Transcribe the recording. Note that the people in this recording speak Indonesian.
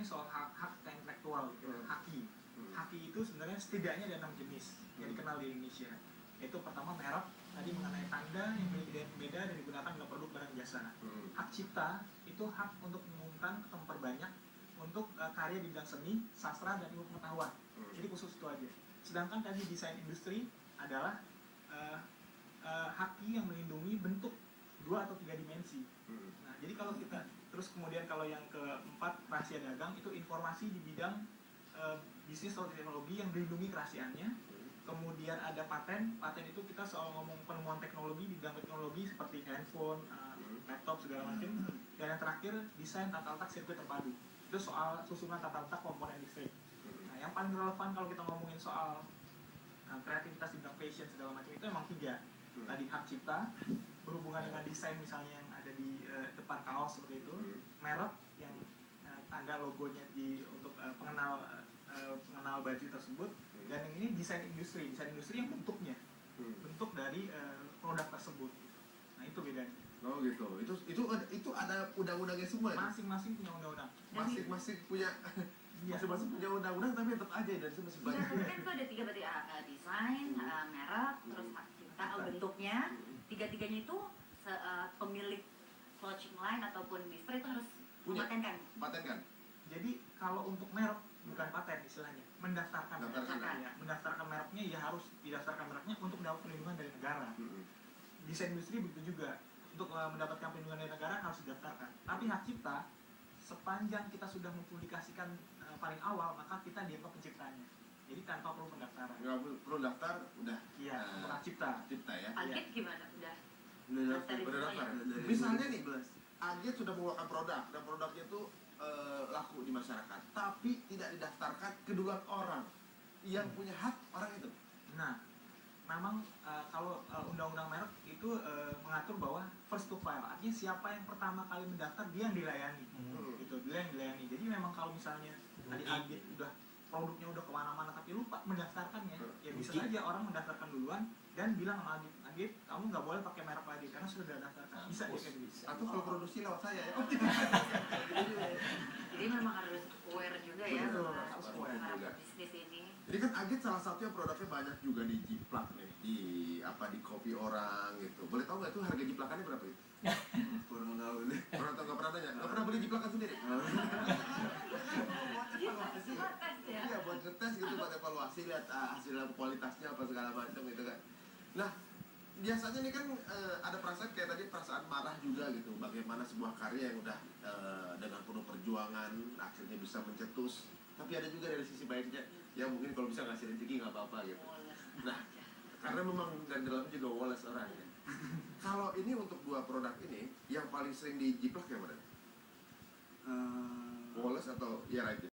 ngomongin soal hak intelektual gitu, haki. Haki itu sebenarnya setidaknya ada 6 jenis yang dikenal di Indonesia. Yaitu pertama merek, tadi mengenai tanda yang memiliki identitas beda dan digunakan dalam produk barang jasa. Hak cipta itu hak untuk mengumumkan atau memperbanyak untuk karya di bidang seni, sastra, dan ilmu pengetahuan. Jadi khusus itu aja. Sedangkan tadi desain industri adalah haki yang melindungi bentuk 2 atau 3 dimensi. Nah, jadi kalau kita terus kemudian kalau yang keempat rahasia dagang itu informasi di bidang bisnis atau teknologi yang dilindungi kerahasiaannya. Kemudian ada paten itu kita soal ngomong penemuan teknologi di bidang teknologi seperti handphone, laptop segala macam. Dan yang terakhir desain tata letak sirkuit terpadu. Itu soal susunan tata letak komponen listrik. Nah, yang paling relevan kalau kita ngomongin soal kreativitas di bidang fashion segala macam itu emang 3. Tadi hak cipta berhubungan dengan desain misalnya yang ada di depan kaos seperti itu, merek yang tanda logonya untuk pengenal baju tersebut, dan yang ini desain industri yang bentuknya bentuk dari produk tersebut. Nah, itu bedanya. Oh gitu. Itu ada undang-undangnya semua ya? Masing-masing punya undang-undang. Masing-masing punya masing-masing punya undang-undang, tapi tetap aja dan itu masih banyak. Nah, tapi kan itu ada 3 berarti desain, merek, terus hak cipta, bentuknya. 3-tiganya itu pemilik clothing line ataupun distri itu harus patenkan. Jadi kalau untuk merek bukan paten istilahnya, mendaftarkan mereknya ya harus didaftarkan mereknya untuk mendapat perlindungan dari negara. Desain industri begitu juga, untuk mendapatkan perlindungan dari negara harus didaftarkan. Tapi hak cipta sepanjang kita sudah mempublikasikan paling awal, maka kita dianggap penciptanya. Jadi tanpa perlu pendaftaran. Nggak perlu daftar, udah. Iya, untuk hak cipta. Cipta ya. Agit gimana? Udah Daftar. Misalnya nih, Agit sudah mengeluarkan produk dan produknya itu laku di masyarakat, tapi tidak didaftarkan kedua orang yang punya hak orang itu. Nah, memang kalau undang-undang merek itu mengatur bahwa first to file, artinya siapa yang pertama kali mendaftar dia yang dilayani. Gitu, dia yang dilayani. Jadi memang kalau misalnya tadi Agit udah produknya udah kemana-mana tapi lupa mendaftarkannya, ya bisa saja orang mendaftarkan duluan dan bilang sama Agit, kamu nggak boleh pakai merek lagi karena sudah didaftarkan. Bisa ya kayak gitu. Atau kalau produksi lewat saya ya. Jadi memang harus aware juga ya juga. bisnis ini. Jadi kan Agit salah satunya produknya banyak juga di Jiplak nih, di kopi orang gitu. Boleh tahu nggak tuh harga jiplakannya berapa itu? Kurang tahu nih. Kurang tahu, nggak pernah nanya. Nggak pernah beli jiplakan sendiri? Iya, buat ngetes gitu, buat evaluasi, lihat hasil kualitasnya apa segala macam gitu kan. Nah, biasanya nih kan ada perasaan kayak tadi, perasaan marah juga gitu. Bagaimana sebuah karya yang udah dengan penuh perjuangan akhirnya bisa mencetus. Tapi ada juga dari sisi baiknya, ya mungkin kalau bisa ngasih rezeki nggak apa-apa gitu. Nah, karena memang dari dalamnya juga woles orangnya. Kalau ini untuk 2 produk ini, yang paling sering dijiplak yang mana? Woles atau ya right?